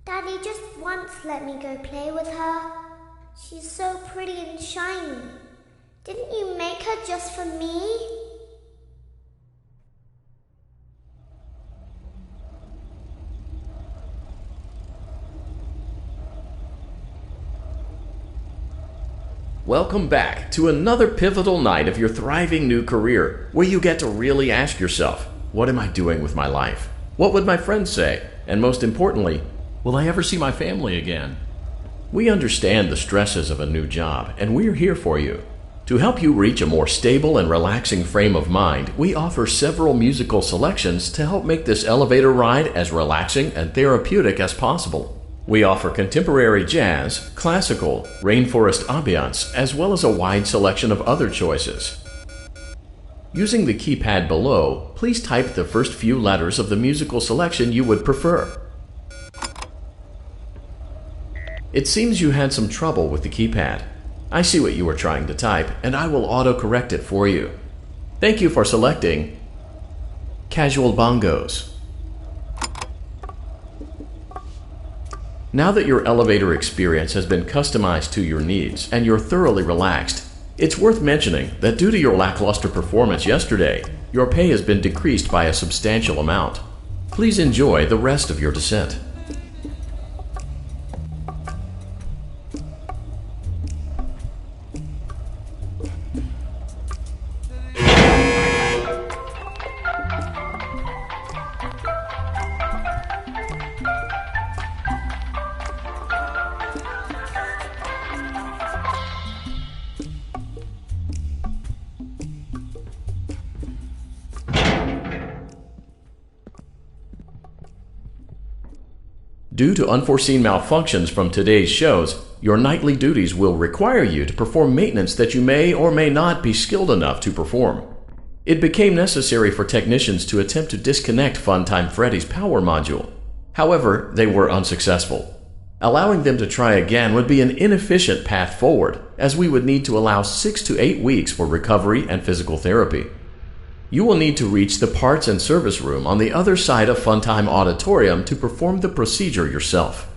Daddy just once let me go play with her. She's so pretty and shiny. Didn't you make her just for me? Welcome back to another pivotal night of your thriving new career, where you get to really ask yourself, what am I doing with my life? What would my friends say? And most importantly, will I ever see my family again? We understand the stresses of a new job, and we're here for you. To help you reach a more stable and relaxing frame of mind, we offer several musical selections to help make this elevator ride as relaxing and therapeutic as possible. We offer contemporary jazz, classical, rainforest ambiance, as well as a wide selection of other choices. Using the keypad below, please type the first few letters of the musical selection you would prefer. It seems you had some trouble with the keypad. I see what you were trying to type, and I will auto-correct it for you. Thank you for selecting Casual Bongos. Now that your elevator experience has been customized to your needs and you're thoroughly relaxed, it's worth mentioning that due to your lackluster performance yesterday, your pay has been decreased by a substantial amount. Please enjoy the rest of your descent. Due to unforeseen malfunctions from today's shows, your nightly duties will require you to perform maintenance that you may or may not be skilled enough to perform. It became necessary for technicians to attempt to disconnect Funtime Freddy's power module. However, they were unsuccessful. Allowing them to try again would be an inefficient path forward, as we would need to allow 6 to 8 weeks for recovery and physical therapy. You will need to reach the parts and service room on the other side of Funtime Auditorium to perform the procedure yourself.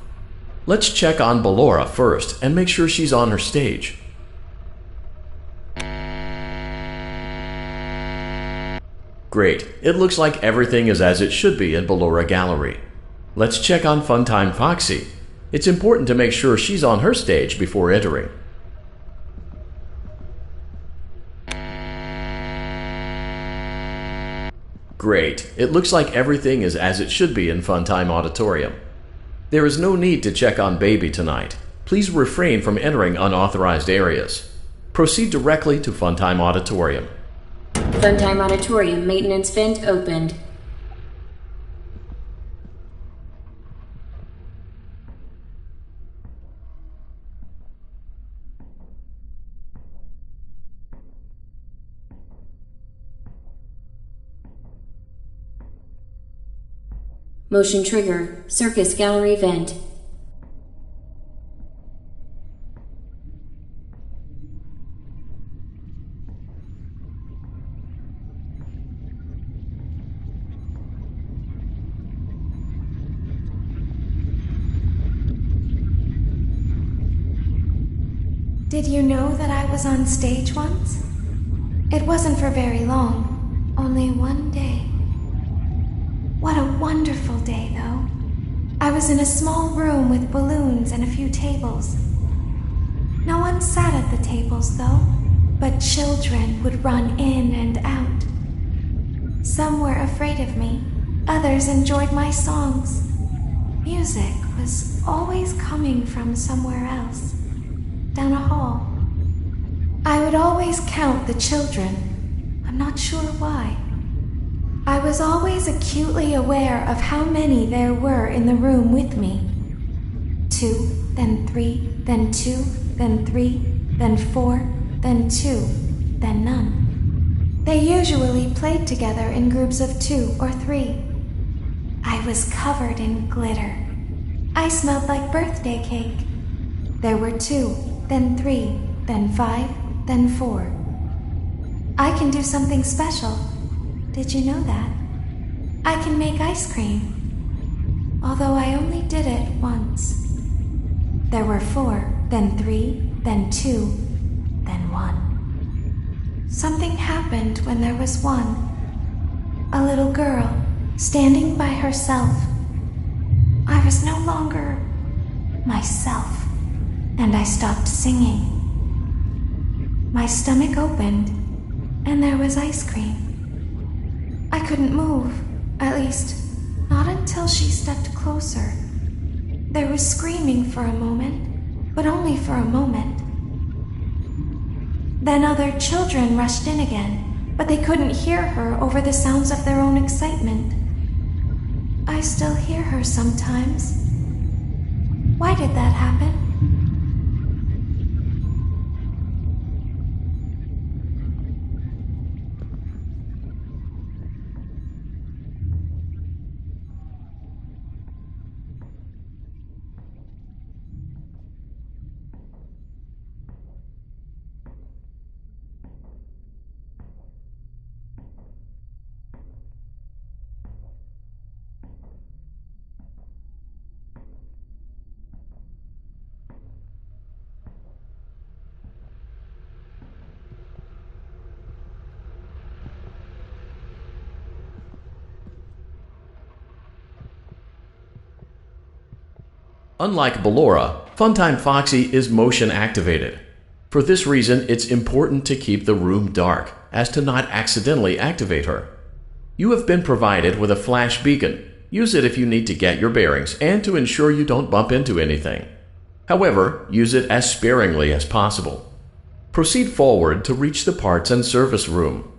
Let's check on Ballora first and make sure she's on her stage. Great, it looks like everything is as it should be in Ballora Gallery. Let's check on Funtime Foxy. It's important to make sure she's on her stage before entering. Great. It looks like everything is as it should be in Funtime Auditorium. There is no need to check on Baby tonight. Please refrain from entering unauthorized areas. Proceed directly to Funtime Auditorium. Funtime Auditorium maintenance vent opened. Motion trigger, circus gallery vent. Did you know that I was on stage once? It wasn't for very long, only one day. What a wonderful day, though. I was in a small room with balloons and a few tables. No one sat at the tables, though, but children would run in and out. Some were afraid of me. Others enjoyed my songs. Music was always coming from somewhere else, down a hall. I would always count the children. I'm not sure why. I was always acutely aware of how many there were in the room with me. 2, then 3, then 2, then 3, then 4, then 2, then none. They usually played together in groups of 2 or 3. I was covered in glitter. I smelled like birthday cake. There were 2, then 3, then 5, then 4. I can do something special. Did you know that? I can make ice cream. Although I only did it once. There were 4, then 3, then 2, then 1. Something happened when there was 1. A little girl, standing by herself. I was no longer myself, and I stopped singing. My stomach opened, and there was ice cream. I couldn't move, at least, not until she stepped closer. There was screaming for a moment, but only for a moment. Then other children rushed in again, but they couldn't hear her over the sounds of their own excitement. I still hear her sometimes. Why did that happen? Unlike Ballora, Funtime Foxy is motion activated. For this reason, it's important to keep the room dark, as to not accidentally activate her. You have been provided with a flash beacon. Use it if you need to get your bearings and to ensure you don't bump into anything. However, use it as sparingly as possible. Proceed forward to reach the parts and service room.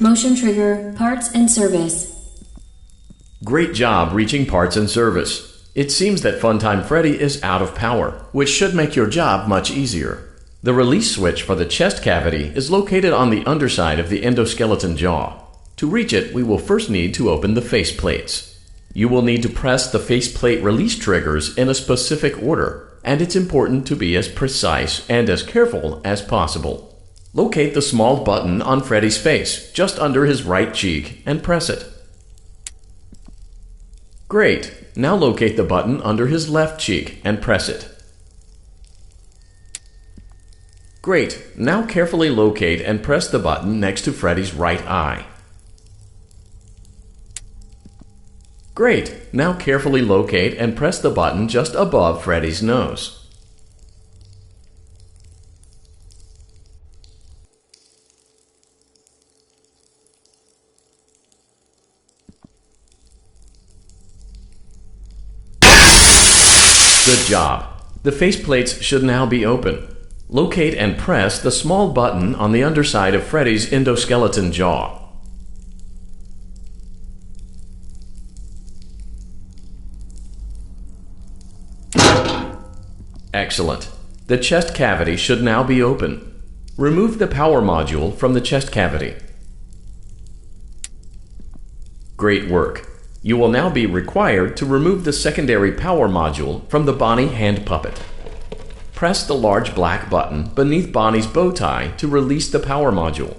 Motion trigger, parts and service. Great job reaching parts and service. It seems that Funtime Freddy is out of power, which should make your job much easier. The release switch for the chest cavity is located on the underside of the endoskeleton jaw. To reach it, we will first need to open the face plates. You will need to press the faceplate release triggers in a specific order, and it's important to be as precise and as careful as possible. Locate the small button on Freddy's face, just under his right cheek, and press it. Great! Now locate the button under his left cheek and press it. Great! Now carefully locate and press the button next to Freddy's right eye. Great! Now carefully locate and press the button just above Freddy's nose. Good job! The faceplates should now be open. Locate and press the small button on the underside of Freddy's endoskeleton jaw. Excellent. The chest cavity should now be open. Remove the power module from the chest cavity. Great work. You will now be required to remove the secondary power module from the Bonnie hand puppet. Press the large black button beneath Bonnie's bow tie to release the power module.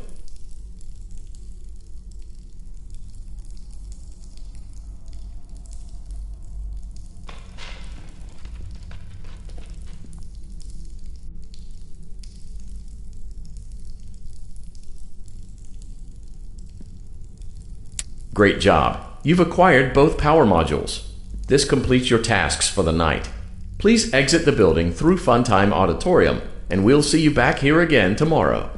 Great job! You've acquired both power modules. This completes your tasks for the night. Please exit the building through Funtime Auditorium, and we'll see you back here again tomorrow.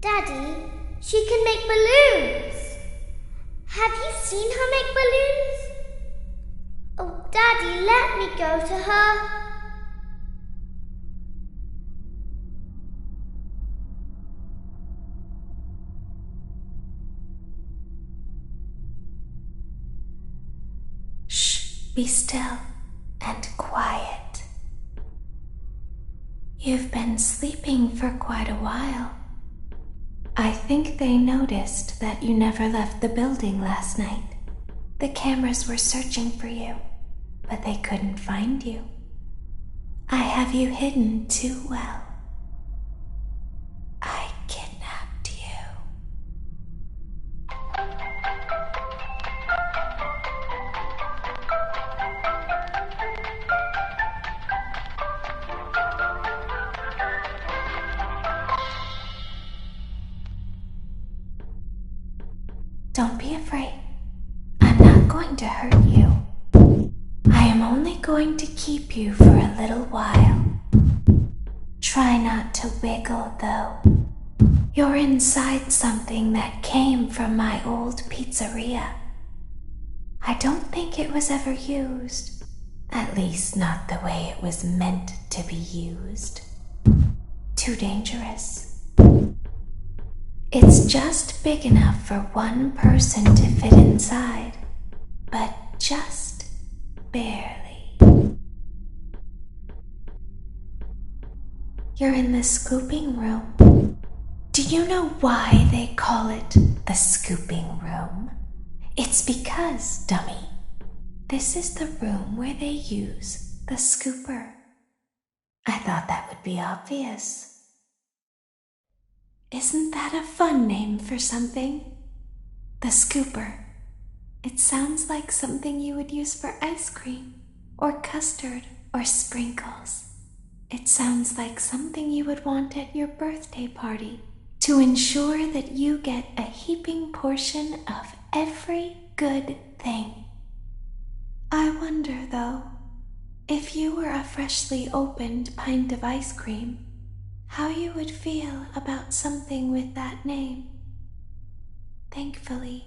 Daddy, she can make balloons. Have you seen her make balloons? Oh, Daddy, let me go to her. Shh, be still and quiet. You've been sleeping for quite a while. I think they noticed that you never left the building last night. The cameras were searching for you, but they couldn't find you. I have you hidden too well. I kidnapped you. Don't be afraid. I'm not going to hurt you. I am only going to keep you for a little while. Try not to wiggle, though. You're inside something that came from my old pizzeria. I don't think it was ever used. At least not the way it was meant to be used. Too dangerous. It's just big enough for one person to fit inside, but just barely. You're in the scooping room. Do you know why they call it the scooping room? It's because, dummy, this is the room where they use the scooper. I thought that would be obvious. Isn't that a fun name for something? The scooper. It sounds like something you would use for ice cream, or custard, or sprinkles. It sounds like something you would want at your birthday party to ensure that you get a heaping portion of every good thing. I wonder, though, if you were a freshly opened pint of ice cream, how you would feel about something with that name. Thankfully,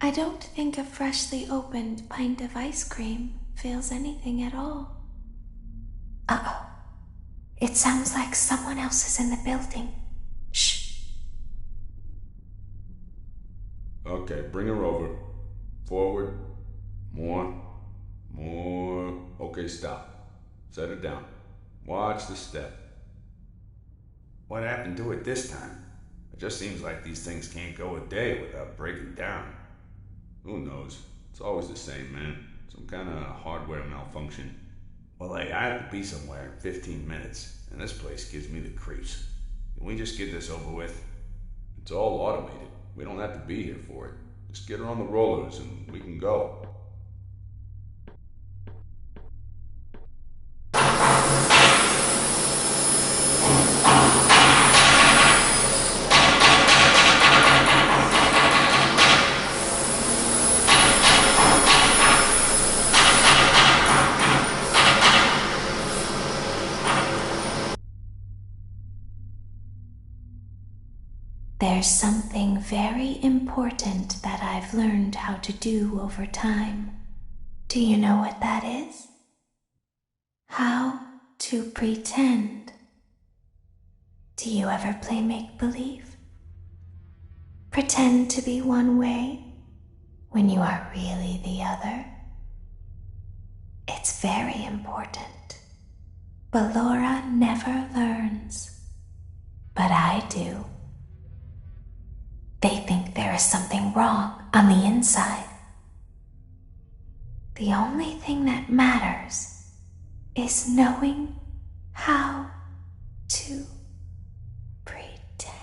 I don't think a freshly opened pint of ice cream feels anything at all. Uh-oh. It sounds like someone else is in the building. Shh. Okay, bring her over. Forward. More. Okay, stop. Set her down. Watch the step. What happened to it this time? It just seems like these things can't go a day without breaking down. Who knows? It's always the same, man. Some kind of hardware malfunction. Well, hey, I have to be somewhere in 15 minutes, and this place gives me the creeps. Can we just get this over with? It's all automated. We don't have to be here for it. Just get her on the rollers and we can go. There's something very important that I've learned how to do over time. Do you know what that is? How to pretend. Do you ever play make-believe? Pretend to be one way when you are really the other? It's very important. But Laura never learns. But I do. They think there is something wrong on the inside. The only thing that matters is knowing how to pretend.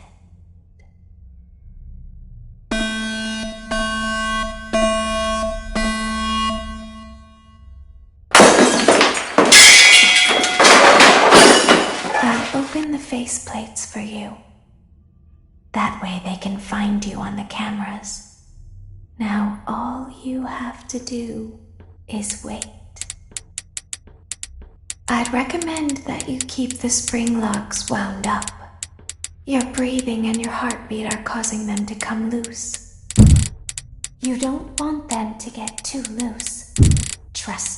I'll open the faceplates for you. That way they can find you on the cameras. Now all you have to do is wait. I'd recommend that you keep the spring locks wound up. Your breathing and your heartbeat are causing them to come loose. You don't want them to get too loose. Trust